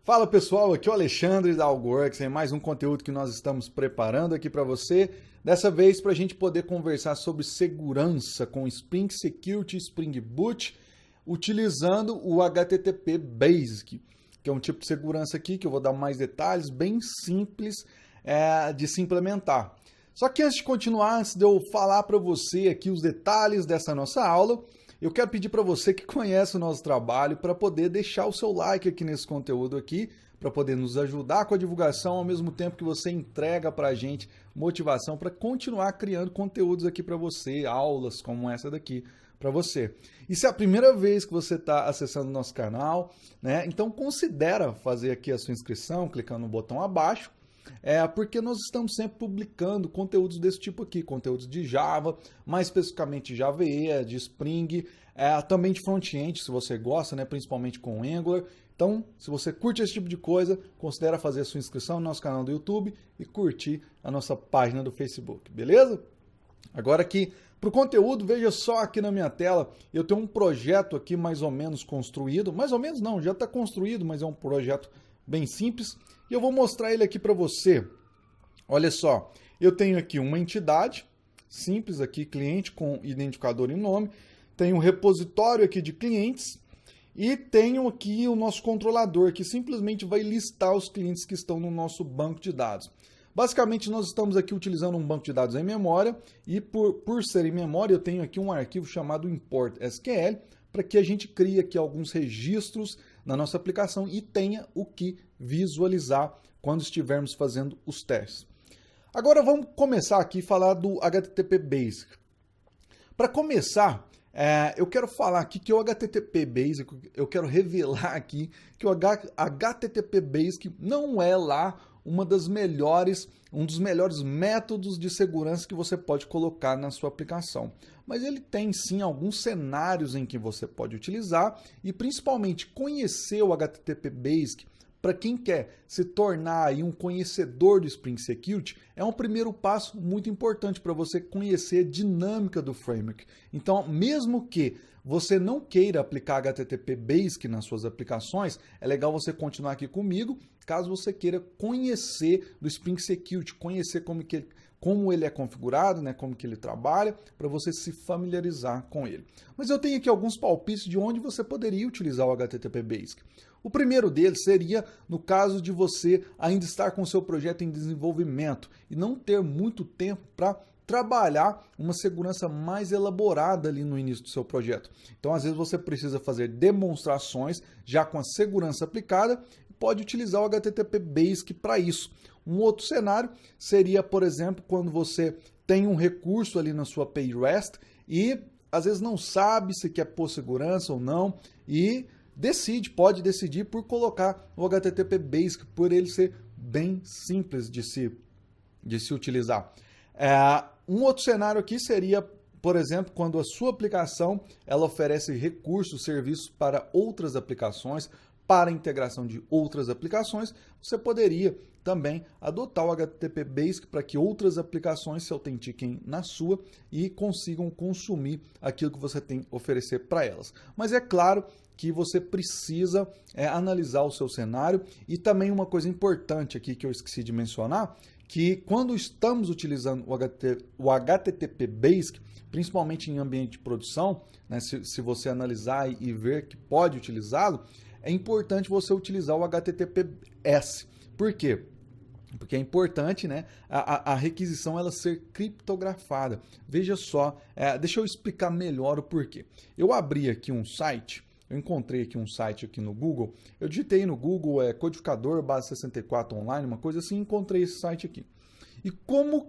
Fala pessoal, aqui é o Alexandre da Algorx, é mais um conteúdo que nós estamos preparando aqui para você. Dessa vez para a gente poder conversar sobre segurança com Spring Security Spring Boot, utilizando o HTTP Basic, que é um tipo de segurança aqui que eu vou dar mais detalhes, bem simples de se implementar. Só que antes de continuar, antes de eu falar para você aqui os detalhes dessa nossa aula, eu quero pedir para você que conhece o nosso trabalho para poder deixar o seu like aqui nesse conteúdo aqui, para poder nos ajudar com a divulgação, ao mesmo tempo que você entrega para a gente motivação para continuar criando conteúdos aqui para você, aulas como essa daqui para você. E se é a primeira vez que você está acessando o nosso canal, né, então considera fazer aqui a sua inscrição, clicando no botão abaixo, porque nós estamos sempre publicando conteúdos desse tipo aqui, conteúdos de Java, mais especificamente Java EE, de Spring, também de front-end, se você gosta, né, principalmente com Angular. Então, se você curte esse tipo de coisa, considere fazer a sua inscrição no nosso canal do YouTube e curtir a nossa página do Facebook, beleza? Agora aqui, para o conteúdo, veja só aqui na minha tela, eu tenho um projeto aqui mais ou menos construído, mais ou menos não, já está construído, mas é um projeto bem simples, e eu vou mostrar ele aqui para você. Olha só, eu tenho aqui uma entidade simples aqui, cliente com identificador e nome, tenho um repositório aqui de clientes e tenho aqui o nosso controlador que simplesmente vai listar os clientes que estão no nosso banco de dados. Basicamente, nós estamos aqui utilizando um banco de dados em memória e por ser em memória, eu tenho aqui um arquivo chamado import SQL para que a gente crie aqui alguns registros na nossa aplicação e tenha o que visualizar quando estivermos fazendo os testes. Agora vamos começar aqui a falar do HTTP Basic. Para começar, eu quero falar aqui que o HTTP Basic, eu quero revelar aqui que o HTTP Basic não é lá um dos melhores métodos de segurança que você pode colocar na sua aplicação. Mas ele tem sim alguns cenários em que você pode utilizar e principalmente conhecer o HTTP Basic para quem quer se tornar aí um conhecedor do Spring Security é um primeiro passo muito importante para você conhecer a dinâmica do framework. Então, mesmo que você não queira aplicar HTTP Basic nas suas aplicações, é legal você continuar aqui comigo, caso você queira conhecer do Spring Security, conhecer como ele é configurado, né, como que ele trabalha, para você se familiarizar com ele. Mas eu tenho aqui alguns palpites de onde você poderia utilizar o HTTP Basic. O primeiro deles seria no caso de você ainda estar com o seu projeto em desenvolvimento e não ter muito tempo para trabalhar uma segurança mais elaborada ali no início do seu projeto. Então, às vezes, você precisa fazer demonstrações já com a segurança aplicada e pode utilizar o HTTP Basic para isso. Um outro cenário seria, por exemplo, quando você tem um recurso ali na sua API REST e às vezes não sabe se quer pôr segurança ou não e pode decidir por colocar o HTTP Basic, por ele ser bem simples de se utilizar. Um outro cenário aqui seria, por exemplo, quando a sua aplicação ela oferece recursos, serviços para outras aplicações, para a integração de outras aplicações, você poderia também adotar o HTTP Basic para que outras aplicações se autentiquem na sua e consigam consumir aquilo que você tem a oferecer para elas. Mas é claro que você precisa analisar o seu cenário e também uma coisa importante aqui que eu esqueci de mencionar, que quando estamos utilizando o HTTP Basic, principalmente em ambiente de produção, né, se você analisar e ver que pode utilizá-lo, é importante você utilizar o HTTPS. Por quê? Porque é importante, né, a requisição ela ser criptografada. Veja só, deixa eu explicar melhor o porquê. Eu abri aqui um site, eu encontrei aqui um site aqui no Google, eu digitei no Google codificador base 64 online, uma coisa assim, encontrei esse site aqui. E como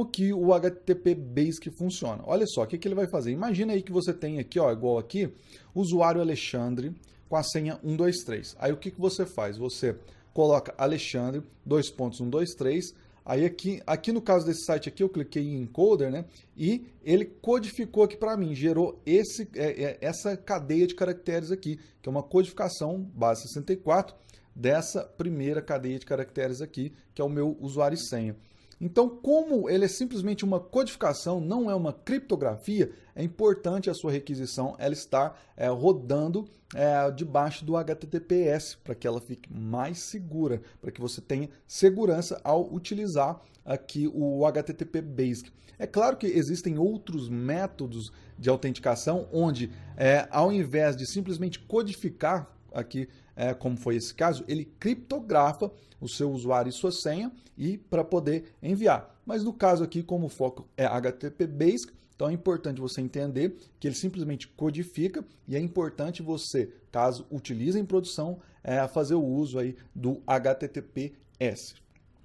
que o HTTP Basic funciona? Olha só, o que ele vai fazer? Imagina aí que você tem aqui, ó, igual aqui, usuário Alexandre com a senha 123. Aí o que você faz? Você coloca Alexandre, 2.123, aí aqui no caso desse site aqui eu cliquei em encoder, né? E ele codificou aqui para mim, gerou essa cadeia de caracteres aqui, que é uma codificação base 64 dessa primeira cadeia de caracteres aqui, que é o meu usuário e senha. Então, como ele é simplesmente uma codificação, não é uma criptografia, é importante a sua requisição ela estar rodando debaixo do HTTPS, para que ela fique mais segura, para que você tenha segurança ao utilizar aqui o HTTP Basic. É claro que existem outros métodos de autenticação, onde ao invés de simplesmente codificar aqui, como foi esse caso, ele criptografa o seu usuário e sua senha e para poder enviar. Mas no caso aqui, como o foco é HTTP Basic, então é importante você entender que ele simplesmente codifica e é importante você, caso utilize em produção, fazer o uso aí do HTTPS.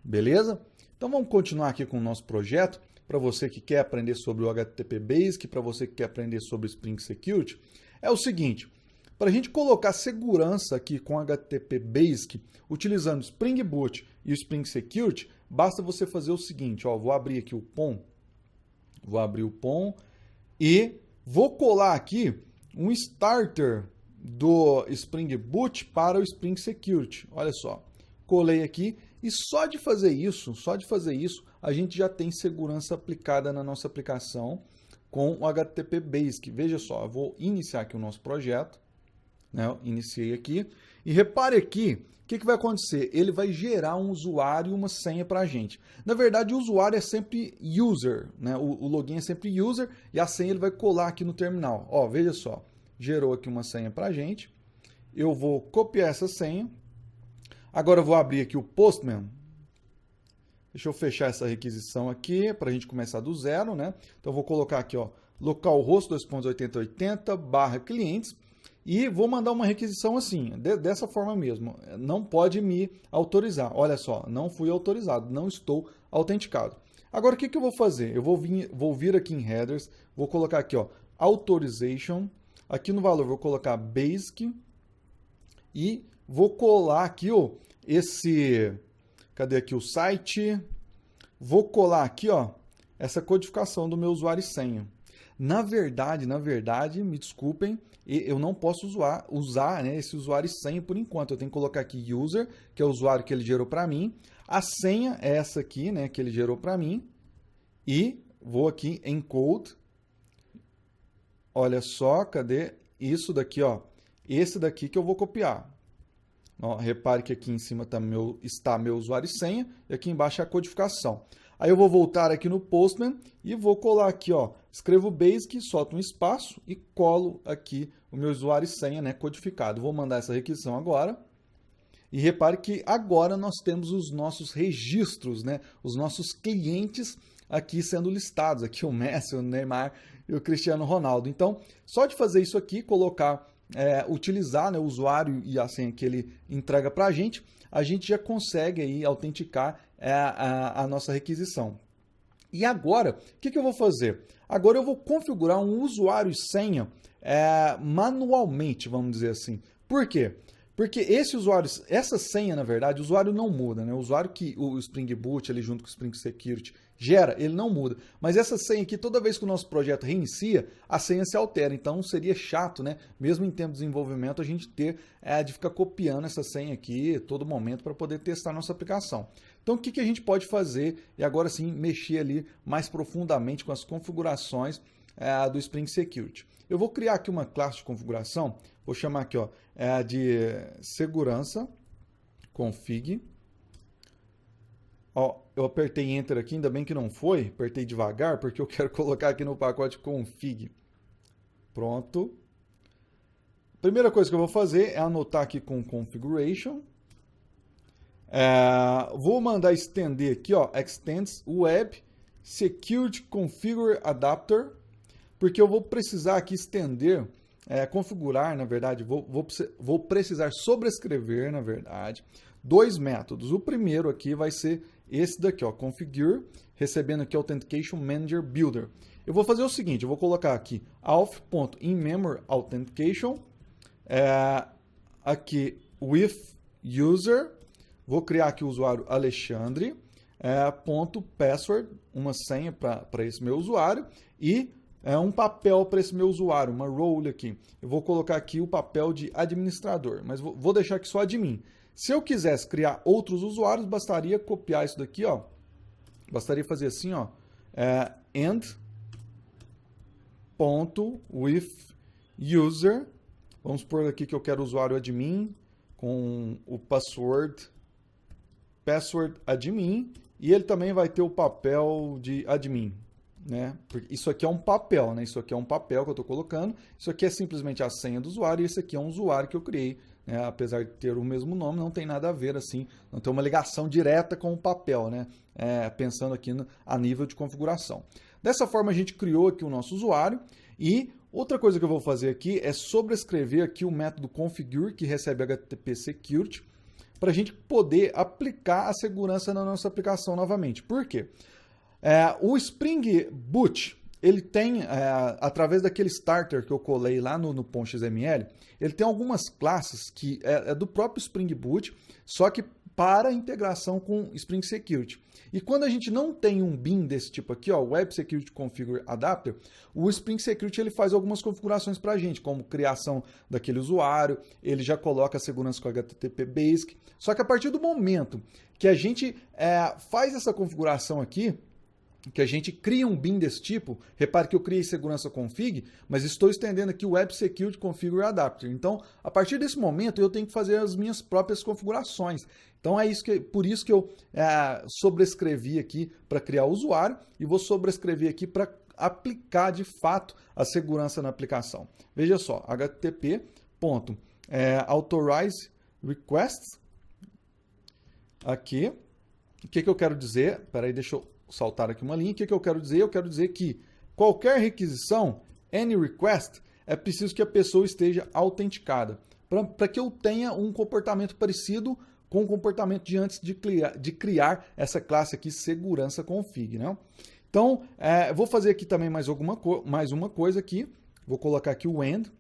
Beleza? Então vamos continuar aqui com o nosso projeto. Para você que quer aprender sobre o HTTP Basic, para você que quer aprender sobre o Spring Security, é o seguinte: para a gente colocar segurança aqui com HTTP Basic, utilizando Spring Boot e o Spring Security, basta você fazer o seguinte, ó, vou abrir aqui o POM, e vou colar aqui um starter do Spring Boot para o Spring Security. Olha só, colei aqui e só de fazer isso, a gente já tem segurança aplicada na nossa aplicação com o HTTP Basic. Veja só, eu vou iniciar aqui o nosso projeto. Eu iniciei aqui e repare aqui, o que vai acontecer? Ele vai gerar um usuário e uma senha para a gente. Na verdade, o usuário é sempre user, né? O login é sempre user e a senha ele vai colar aqui no terminal. Ó, veja só, gerou aqui uma senha para a gente. Eu vou copiar essa senha. Agora eu vou abrir aqui o Postman. Deixa eu fechar essa requisição aqui para a gente começar do zero, né? Então eu vou colocar aqui, ó, localhost 2.8080/clientes. E vou mandar uma requisição assim, dessa forma mesmo. Não pode me autorizar. Olha só, não fui autorizado, não estou autenticado. Agora, o que eu vou fazer? Eu vou vir aqui em headers, vou colocar aqui, ó, authorization. Aqui no valor, vou colocar basic. E vou colar aqui, ó, cadê aqui o site? Vou colar aqui, ó, essa codificação do meu usuário e senha. Na verdade, me desculpem, eu não posso usar né, esse usuário e senha por enquanto. Eu tenho que colocar aqui user, que é o usuário que ele gerou para mim. A senha é essa aqui, né, que ele gerou para mim. E vou aqui em encode. Olha só, cadê isso daqui, ó? Esse daqui que eu vou copiar. Ó, repare que aqui em cima está meu usuário e senha e aqui embaixo é a codificação. Aí eu vou voltar aqui no Postman e vou colar aqui, ó, escrevo basic, solto um espaço e colo aqui o meu usuário e senha, né, codificado. Vou mandar essa requisição agora. E repare que agora nós temos os nossos registros, né, os nossos clientes aqui sendo listados. Aqui o Messi, o Neymar e o Cristiano Ronaldo. Então, só de fazer isso aqui, colocar, utilizar, né, o usuário e a senha que ele entrega para a gente já consegue aí autenticar a nossa requisição. E agora, o que eu vou fazer? Agora eu vou configurar um usuário e senha manualmente, vamos dizer assim. Por quê? Porque essa senha, na verdade, o usuário não muda, né? O usuário que o Spring Boot, ali junto com o Spring Security, gera, ele não muda. Mas essa senha aqui, toda vez que o nosso projeto reinicia, a senha se altera. Então seria chato, né? Mesmo em tempo de desenvolvimento, a gente ter de ficar copiando essa senha aqui todo momento para poder testar nossa aplicação. Então o que a gente pode fazer? E agora sim, mexer ali mais profundamente com as configurações do Spring Security. Eu vou criar aqui uma classe de configuração, vou chamar aqui, ó, de segurança config. Ó, eu apertei Enter aqui, ainda bem que não foi, apertei devagar, porque eu quero colocar aqui no pacote config. Pronto. Primeira coisa que eu vou fazer é anotar aqui com configuration. Vou mandar estender aqui, ó, extends web security configure adapter, porque eu vou precisar aqui estender, configurar, na verdade, vou precisar sobrescrever, na verdade, dois métodos. O primeiro aqui vai ser esse daqui, ó, configure, recebendo aqui Authentication Manager Builder. Eu vou fazer o seguinte, eu vou colocar aqui auth.inmemory authentication, aqui with user, vou criar aqui o usuário Alexandre, .password, uma senha para esse meu usuário e um papel para esse meu usuário, uma role aqui. Eu vou colocar aqui o papel de administrador, mas vou deixar aqui só admin. Se eu quisesse criar outros usuários, bastaria copiar isso daqui, ó, bastaria fazer assim, ó, end.with user, vamos pôr aqui que eu quero o usuário admin com o password admin, e ele também vai ter o papel de admin, né? Porque isso aqui é um papel, né? Isso aqui é um papel que eu estou colocando, isso aqui é simplesmente a senha do usuário, e esse aqui é um usuário que eu criei, né? Apesar de ter o mesmo nome, não tem nada a ver assim, não tem uma ligação direta com o papel, né? Pensando aqui a nível de configuração. Dessa forma a gente criou aqui o nosso usuário, e outra coisa que eu vou fazer aqui é sobrescrever aqui o método configure, que recebe HTTP security, para a gente poder aplicar a segurança na nossa aplicação novamente. Por quê? O Spring Boot, ele tem, através daquele starter que eu colei lá no Pom.xml, ele tem algumas classes que é do próprio Spring Boot, só que para integração com Spring Security. E quando a gente não tem um bin desse tipo aqui, ó, Web Security Configure Adapter, o Spring Security ele faz algumas configurações para a gente, como criação daquele usuário, ele já coloca a segurança com HTTP Basic. Só que a partir do momento que a gente faz essa configuração aqui, que a gente cria um bin desse tipo, repare que eu criei segurança config, mas estou estendendo aqui o Web Security Configure Adapter. Então, a partir desse momento, eu tenho que fazer as minhas próprias configurações. Então, por isso que eu sobrescrevi aqui para criar o usuário e vou sobrescrever aqui para aplicar de fato a segurança na aplicação. Veja só, http.authorize requests. Aqui, o que eu quero dizer? Espera aí, deixa eu saltar aqui uma linha. O que eu quero dizer? Eu quero dizer que qualquer requisição, any request, é preciso que a pessoa esteja autenticada, para que eu tenha um comportamento parecido com o comportamento de antes de criar essa classe aqui, segurança config, né? Então, vou fazer aqui também mais uma coisa aqui. Vou colocar aqui o end.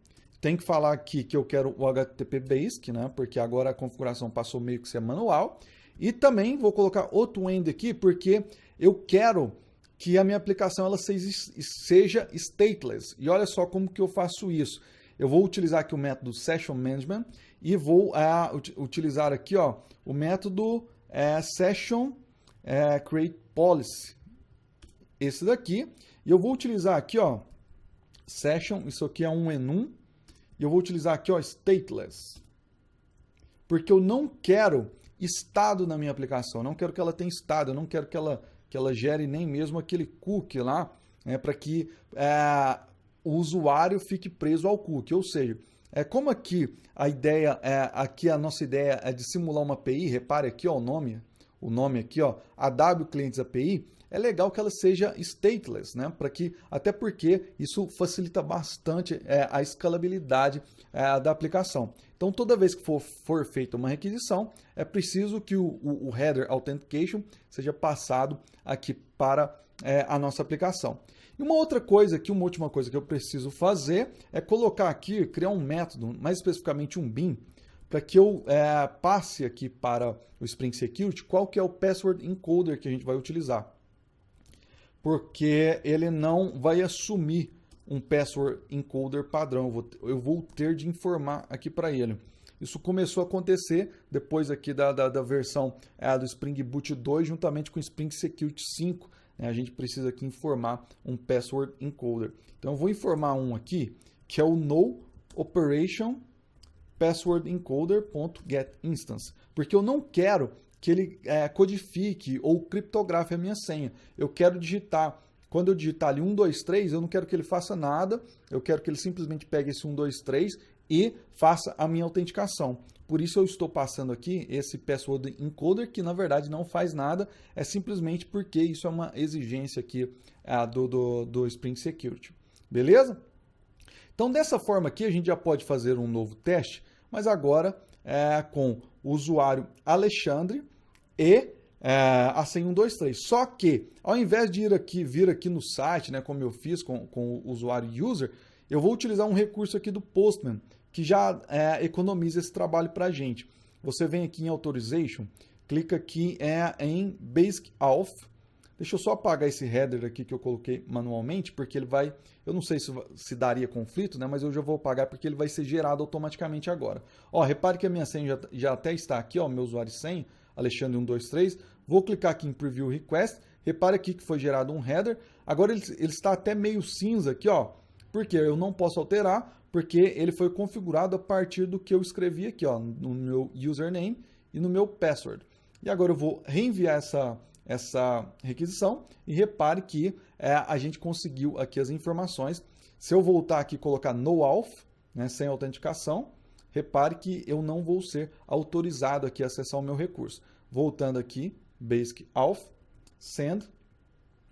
Tem que falar aqui que eu quero o HTTP Basic, né? Porque agora a configuração passou meio que ser manual. E também vou colocar outro end aqui, porque eu quero que a minha aplicação ela seja stateless. E olha só como que eu faço isso. Eu vou utilizar aqui o método Session Management e vou utilizar aqui, ó, o método Session Create Policy. Esse daqui. E eu vou utilizar aqui, ó, Session, isso aqui é um enum. E eu vou utilizar aqui, ó, stateless. Porque eu não quero estado na minha aplicação, eu não quero que ela tenha estado, eu não quero que ela gere nem mesmo aquele cookie lá, né, para que o usuário fique preso ao cookie. Ou seja, como aqui a nossa ideia é de simular uma API, repare aqui, ó, o nome aqui, ó, AW Clients API, é legal que ela seja stateless, né? Até porque isso facilita bastante a escalabilidade da aplicação. Então, toda vez que for feita uma requisição, é preciso que o header authentication seja passado aqui para a nossa aplicação. E uma outra coisa aqui, uma última coisa que eu preciso fazer é colocar aqui, criar um método, mais especificamente um bin, para que eu passe aqui para o Spring Security qual que é o password encoder que a gente vai utilizar. Porque ele não vai assumir um password encoder padrão. Eu vou ter de informar aqui para ele. Isso começou a acontecer depois aqui da versão do Spring Boot 2, juntamente com o Spring Security 5. Né? A gente precisa aqui informar um password encoder. Então eu vou informar um aqui, que é o no operation password encoder.getInstance. Porque eu não quero que ele codifique ou criptografe a minha senha. Eu quero digitar, quando eu digitar ali 123, eu não quero que ele faça nada, eu quero que ele simplesmente pegue esse 123 e faça a minha autenticação. Por isso eu estou passando aqui esse password encoder, que na verdade não faz nada, é simplesmente porque isso é uma exigência aqui do Spring Security. Beleza? Então dessa forma aqui a gente já pode fazer um novo teste, mas agora com o usuário Alexandre e a senha 123. Só que, ao invés de vir aqui no site, né, como eu fiz com o usuário user, eu vou utilizar um recurso aqui do Postman, que já economiza esse trabalho para a gente. Você vem aqui em Authorization, clica aqui em Basic Auth. Deixa eu só apagar esse header aqui que eu coloquei manualmente, porque ele vai... Eu não sei se daria conflito, né? Mas eu já vou apagar porque ele vai ser gerado automaticamente agora. Ó, repare que a minha senha já até está aqui, ó, meu usuário e senha, Alexandre 123. Vou clicar aqui em Preview Request. Repare aqui que foi gerado um header. Agora ele está até meio cinza aqui, ó, porque eu não posso alterar, porque ele foi configurado a partir do que eu escrevi aqui, ó, no meu username e no meu password. E agora eu vou reenviar essa requisição e repare que a gente conseguiu aqui as informações. Se eu voltar aqui e colocar no auth, né, sem autenticação, repare que eu não vou ser autorizado aqui a acessar o meu recurso. Voltando aqui, basic auth, send,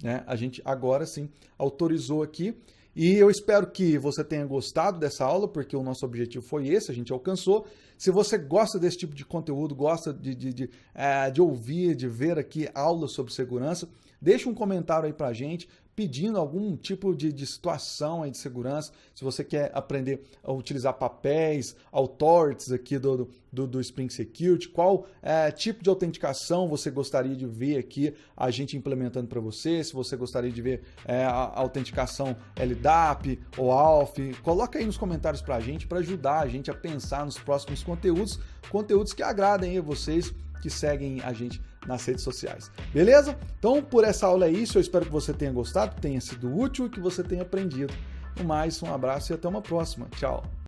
né, a gente agora sim autorizou aqui. E eu espero que você tenha gostado dessa aula, porque o nosso objetivo foi esse, a gente alcançou. Se você gosta desse tipo de conteúdo, gosta de ouvir, de ver aqui aulas sobre segurança, deixa um comentário aí pra gente, pedindo algum tipo de situação aí de segurança. Se você quer aprender a utilizar papéis, authorities aqui do Spring Security, qual tipo de autenticação você gostaria de ver aqui a gente implementando para você, se você gostaria de ver a autenticação LDAP ou ALF, coloca aí nos comentários para ajudar a gente a pensar nos próximos conteúdos que agradem a vocês que seguem a gente nas redes sociais. Beleza? Então, por essa aula é isso. Eu espero que você tenha gostado, que tenha sido útil e que você tenha aprendido. No mais, um abraço e até uma próxima. Tchau!